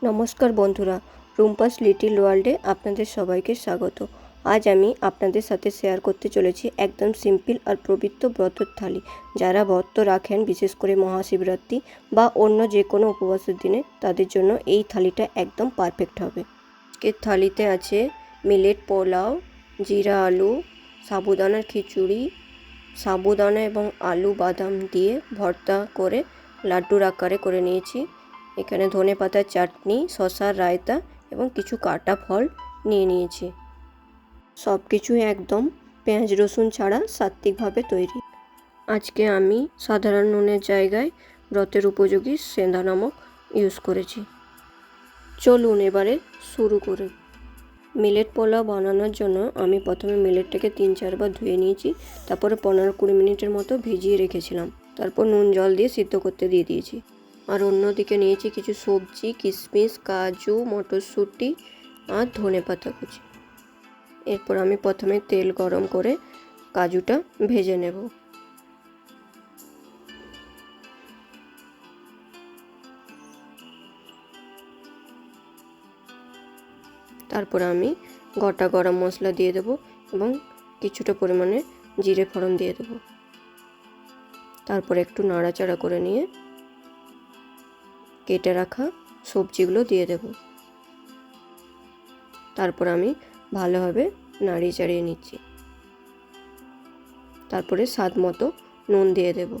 নমস্কার বন্ধুরা, রুম্পাস লিটিল ওয়ার্ল্ডে আপনাদের সবাইকে স্বাগত। আজ আমি আপনাদের সাথে শেয়ার করতে চলেছি একদম সিম্পল আর পবিত্র ব্রতের থালি। যারা ব্রত রাখেন, বিশেষ করে মহাশিবরাত্রি বা অন্য যে কোনো উপবাসের দিনে, তাদের জন্য এই থালিটা একদম পারফেক্ট হবে। আজকের থালিতে আছে মিলেট পোলাও, জিরা আলু, সাবুদানার খিচুড়ি, সাবুদানা এবং আলু বাদাম দিয়ে ভর্তা করে লাড্ডুর আকারে করে নিয়েছি। এখানে ধনেপাতার চাটনি, শসার রায়তা এবং কিছু কাটা ফল নিয়ে নিয়েছি। সব কিছু একদম পেঁয়াজ রসুন ছাড়া সাত্ত্বিকভাবে তৈরি। আজকে আমি সাধারণ নুনের জায়গায় ব্রতের উপযোগী সেন্ধা নমক ইউজ করেছি। চলুন এবারে শুরু করি। মিলেট পোলাও বানানোর জন্য আমি প্রথমে মিলেটটাকে 3-4 বার ধুয়ে নিয়েছি। তারপরে 15-20 মিনিটের মতো ভিজিয়ে রেখেছিলাম। তারপর নুন জল দিয়ে সিদ্ধ করতে দিয়ে দিয়েছি। আর অন্যদিকে নিয়েছি কিছু সবজি, কিশমিশ, কাজু, মটরশুঁটি আর ধনেপাতা কুচি। এরপর আমি প্রথমে তেল গরম করে কাজুটা ভেজে নেব। তারপর আমি গোটা গরম মশলা দিয়ে দেব এবং কিছুটা পরিমাণে জিরে ফোড়ন দিয়ে দেব। তারপর একটু নাড়াচাড়া করে নিয়ে কেটে রাখা সবজিগুলো দিয়ে দেব। তারপর আমি ভালোভাবে নাড়িয়ে চাড়িয়ে নিচ্ছি। তারপরে স্বাদ মতো নুন দিয়ে দেব।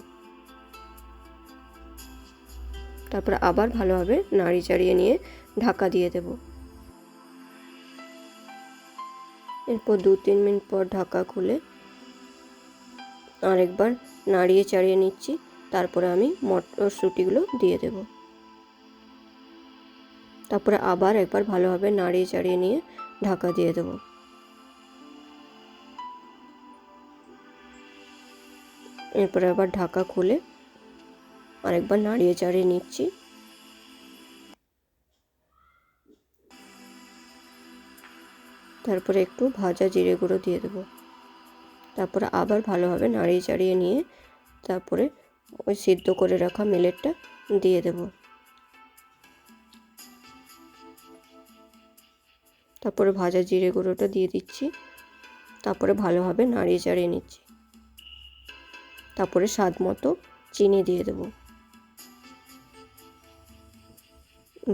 তারপর আবার ভালোভাবে নাড়িয়ে চাড়িয়ে নিয়ে ঢাকা দিয়ে দেব। এরপর 2-3 মিনিট পর ঢাকা খুলে আরেকবার নাড়িয়ে চাড়িয়ে নিচ্ছি। তারপরে আমি মটরশুঁটিগুলো দিয়ে দেব। তারপরে আবার একবার ভালোভাবে নাড়িয়ে চাড়িয়ে নিয়ে ঢাকা দিয়ে দেব। এরপরে আবার ঢাকা খুলে আরেকবার নাড়িয়ে চাড়িয়ে নিচ্ছি। তারপরে একটু ভাজা জিরে গুঁড়ো দিয়ে দেব। তারপরে আবার ভালোভাবে নাড়িয়ে চাড়িয়ে নিয়ে তারপরে ওই সিদ্ধ করে রাখা মিলেটটা দিয়ে দেব। তারপরে ভাজা জিরে গুঁড়োটা দিয়ে দিচ্ছি। তারপরে ভালোভাবে নাড়িয়ে চাড়িয়ে নিচ্ছি। তারপরে স্বাদ মতো চিনি দিয়ে দেব।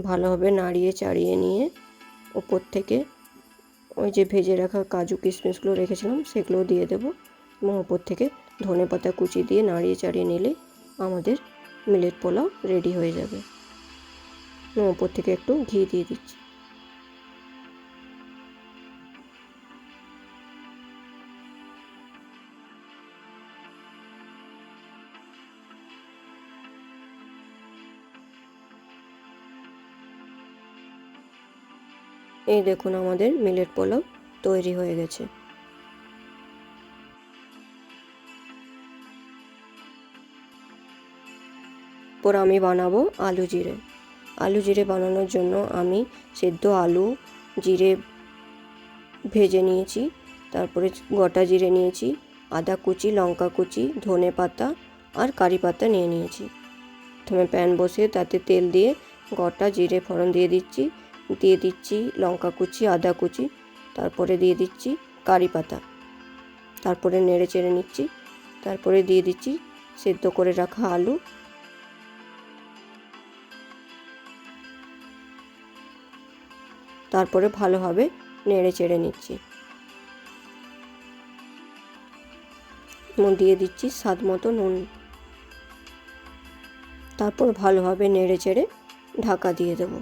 ভালোভাবে নাড়িয়ে চাড়িয়ে নিয়ে ওপর থেকে ওই যে ভেজে রাখা কাজু কিশমিশগুলো রেখেছিলাম সেগুলো দিয়ে দেব এবং ওপর থেকে ধনেপাতা কুচি দিয়ে নাড়িয়ে চাড়িয়ে নিলে আমাদের মিলেট পোলাও রেডি হয়ে যাবে। ওপর থেকে একটু ঘি দিয়ে দিচ্ছি। এই দেখুন আমাদের মিলেট পোলাও তৈরি হয়ে গেছে। এরপর আমি বানাবো আলু জিরে। আলু জিরে বানানোর জন্য আমি সেদ্ধ আলু, জিরে ভেজে নিয়েছি। তারপরে গোটা জিরে নিয়েছি, আদা কুচি, লঙ্কা কুচি, ধনে পাতা আর কারি পাতা নিয়ে নিয়েছি। প্রথমে প্যান বসিয়ে তাতে তেল দিয়ে গোটা জিরে ফোড়ন দিয়ে দিচ্ছি লঙ্কা কুচি, আদা কুচি, তারপরে দিয়ে দিচ্ছি কারি পাতা। তারপরে নেড়ে চেড়ে নিচ্ছি। তারপরে দিয়ে দিচ্ছি সেদ্ধ করে রাখা আলু। তারপরে ভালোভাবে নেড়ে চেড়ে নিচ্ছি এবং দিয়ে দিচ্ছি স্বাদ মতো নুন। তারপর ভালোভাবে নেড়ে চেড়ে ঢাকা দিয়ে দেব।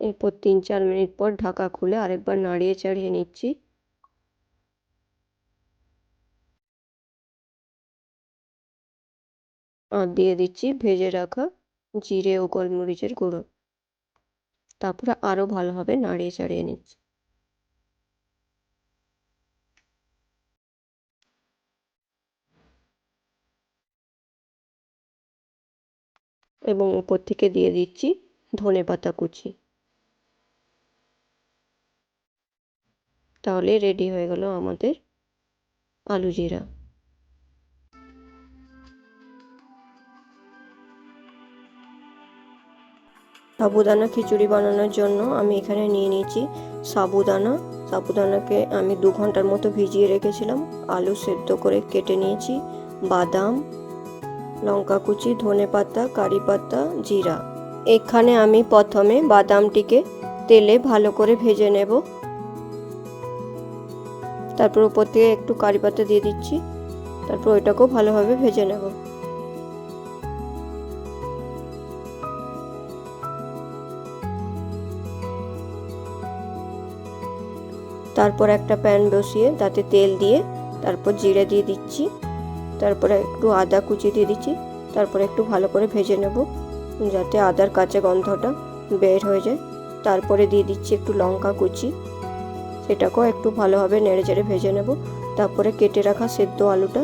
এরপর 3-4 মিনিট পর ঢাকা খুলে আরেকবার নাড়িয়ে চাড়িয়ে নিচ্ছি। আর দিয়ে দিচ্ছি ভেজে রাখা জিরে ও গোলমরিচের গুঁড়ো। তারপরে আরও ভালোভাবে নাড়িয়ে চাড়িয়ে নিচ্ছি। এবং উপর থেকে দিয়ে দিচ্ছি ধনেপাতা কুচি। তাহলে রেডি হয়ে গেল আমাদের আলু জিরা। সাবুদানা খিচুড়ি বানানোর জন্য আমি এখানে নিয়ে নিয়েছি সাবুদানাকে আমি 2 ঘন্টার মতো ভিজিয়ে রেখেছিলাম। আলু সেদ্ধ করে কেটে নিয়েছি, বাদাম, লঙ্কা কুচি, ধনেপাতা, কারি পাতা, জিরা। এখানে আমি প্রথমে বাদামটিকে তেলে ভালো করে ভেজে নেব। তারপর উপর থেকে একটু কারি পাতা দিয়ে দিচ্ছি। তারপর ওইটাকেও ভালোভাবে ভেজে নেব। তারপর একটা প্যান বসিয়ে তাতে তেল দিয়ে তারপর জিরে দিয়ে দিচ্ছি। তারপরে একটু আদা কুচি দিয়ে দিচ্ছি। তারপরে একটু ভালো করে ভেজে নেব যাতে আদার কাঁচা গন্ধটা বের হয়ে যায়। তারপরে দিয়ে দিচ্ছি একটু লঙ্কা কুচি, সেটাকেও একটু ভালোভাবে নেড়েচেড়ে ভেজে নেব। তারপরে কেটে রাখা সেদ্ধ আলুটা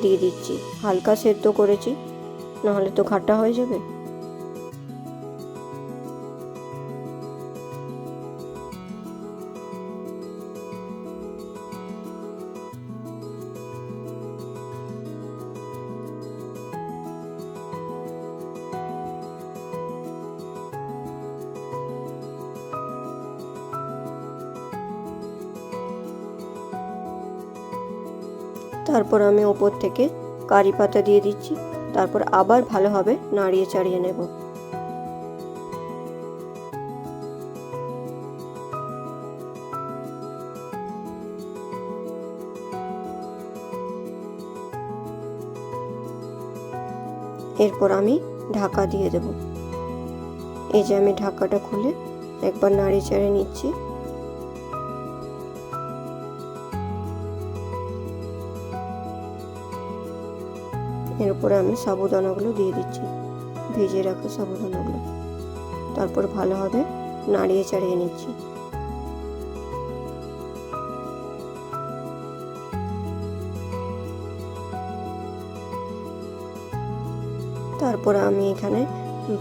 দিয়ে দিচ্ছি। হালকা সেদ্ধ করেছি, নাহলে তো খাটা হয়ে যাবে। তারপর আমি ওপর থেকে কারি পাতা দিয়ে দিচ্ছি। তারপর আবার ভালোভাবে নাড়িয়ে চাড়িয়ে নেব। এরপর আমি ঢাকা দিয়ে দেব। এই যে আমি ঢাকাটা খুলে একবার নাড়িয়ে চাড়িয়ে নিচ্ছি। এর উপরে আমি সাবুদানাগুলো দিয়ে দিচ্ছি, ভেজে রাখা সাবুদানাগুলো। তারপর ভালোভাবে নাড়িয়ে চাড়িয়ে নিচ্ছি। তারপর আমি এখানে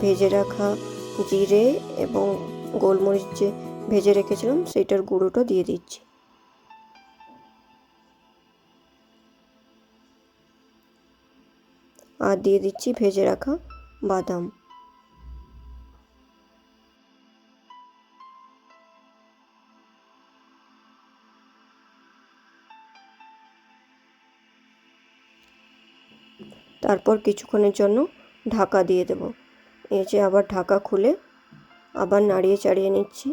ভেজে রাখা জিরে এবং গোলমরিচ যে ভেজে রেখেছিলাম সেটার গুঁড়োটা দিয়ে দিচ্ছি। আর দিয়ে দিচ্ছি ভেজে রাখা বাদাম। তারপর কিছুক্ষণের জন্য ঢাকা দিয়ে দেব। এই যে আবার ঢাকা খুলে আবার নাড়িয়ে চাড়িয়ে নিচ্ছি।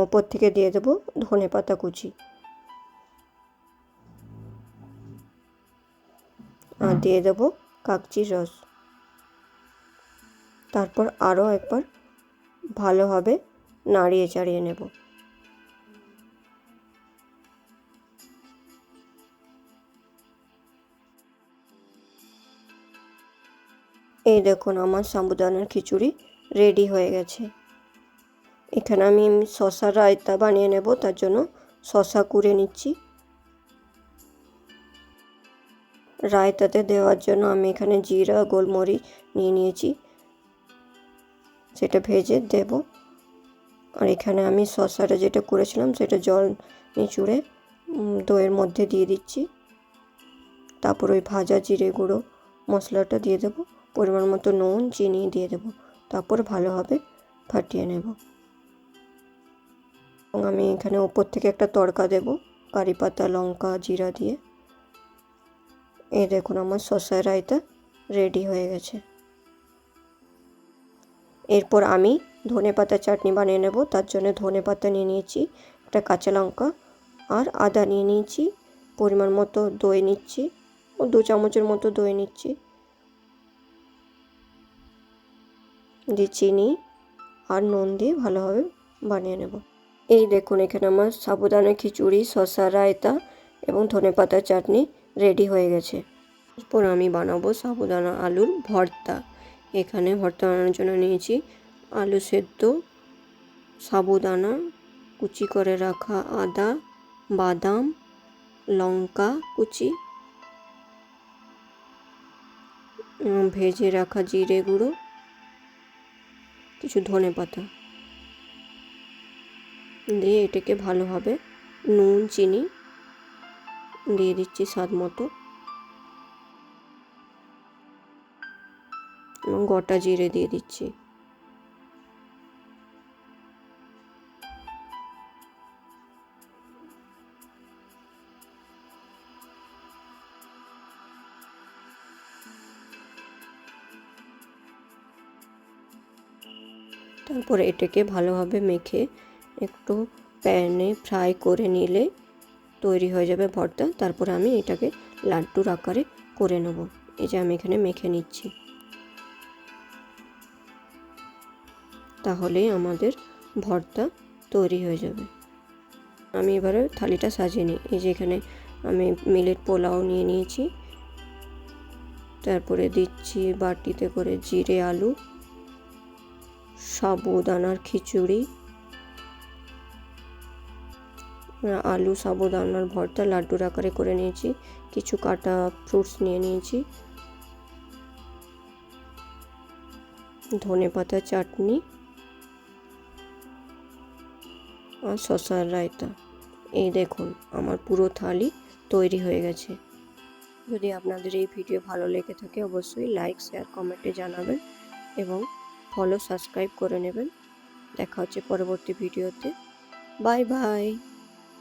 ওপর থেকে দিয়ে দেব ধনেপাতা কুচি, আর দিয়ে দেব কাগজির রস। তারপর আরও একবার ভালোভাবে নাড়িয়ে চাড়িয়ে নেব। এই দেখুন আমার সাবুদানার খিচুড়ি রেডি হয়ে গেছে। এখানে আমি শশার রায়তা বানিয়ে নেব, তার জন্য শশা কুড়ে নিচ্ছি। রায়তাতে দেওয়ার জন্য আমি এখানে জিরা গোলমরিচ নিয়ে নিয়েছি, সেটা ভেজে দেব। আর এখানে আমি শশাটা যেটা করেছিলাম সেটা জল নিচুড়ে দইয়ের মধ্যে দিয়ে দিচ্ছি। তারপর ওই ভাজা জিরে গুঁড়ো মশলাটা দিয়ে দেব, পরিমাণ মতো নুন চিনি দিয়ে দেব। তারপর ভালোভাবে ফাটিয়ে নেব। এবং আমি এখানে ওপর থেকে একটা তড়কা দেব কারি পাতা লঙ্কা জিরা দিয়ে। এই দেখুন আমার শশার রায়তা রেডি হয়ে গেছে। এরপর আমি ধনেপাতা চাটনি বানিয়ে নেব। তার জন্য ধনেপাতা নিয়ে নিয়েছি, একটা কাঁচা লঙ্কা আর আদা নিয়ে নিয়েছি, পরিমাণ মতো দই নিচ্ছি, 2 চামচের মতো দই নিচ্ছি, দিয়ে চিনি আর নুন দিয়ে ভালোভাবে বানিয়ে নেব। এই দেখুন এখানে আমার সাবুদানা খিচুড়ি শশা রায়তা এবং ধনেপাতার চাটনি রেডি হয়ে গেছে। এরপর আমি বানাবো সাবুদানা আলুর ভর্তা। এখানে ভর্তা বানানোর জন্য নিয়েছি আলু সেদ্ধ, সাবুদানা, কুচি করে রাখা আদা, বাদাম, লঙ্কা কুচি, ভেজে রাখা জিরে গুঁড়ো, কিছু ধনেপাতা দিয়ে এটাকে ভালোভাবে নুন চিনি দিয়ে দিচ্ছি স্বাদ মতো এবং গোটা জিরে দিয়ে দিচ্ছি। তারপরে এটাকে ভালোভাবে মেখে একটু প্যানে ফ্রাই করে নিলে তৈরি হয়ে যাবে ভর্তা। তারপরে আমি এটাকে লাড্ডুর আকারে করে নেব। এই যে আমি এখানে মেখে নিচ্ছি, তাহলেই আমাদের ভর্তা তৈরি হয়ে যাবে। আমি এবারে থালিটা সাজিয়ে নিই। এই যে এখানে আমি মিলেট পোলাও নিয়ে নিয়েছি, তারপরে দিচ্ছি বাটিতে করে জিরে আলু, সাবুদানার খিচুড়ি, আলু সাবুদানার ভর্তা লাড্ডুর আকারে করে নিয়েছি, কিছু কাটা ফ্রুটস নিয়ে নিয়েছি, ধনেপাতা চাটনি আর শসার রায়তা। এই দেখুন আমার পুরো থালি তৈরি হয়ে গেছে। যদি আপনাদের এই ভিডিও ভালো লেগে থাকে অবশ্যই লাইক শেয়ার কমেন্টে জানাবেন এবং সাবস্ক্রাইব করে নেবেন। দেখা হচ্ছে পরবর্তী ভিডিওতে। Bye bye.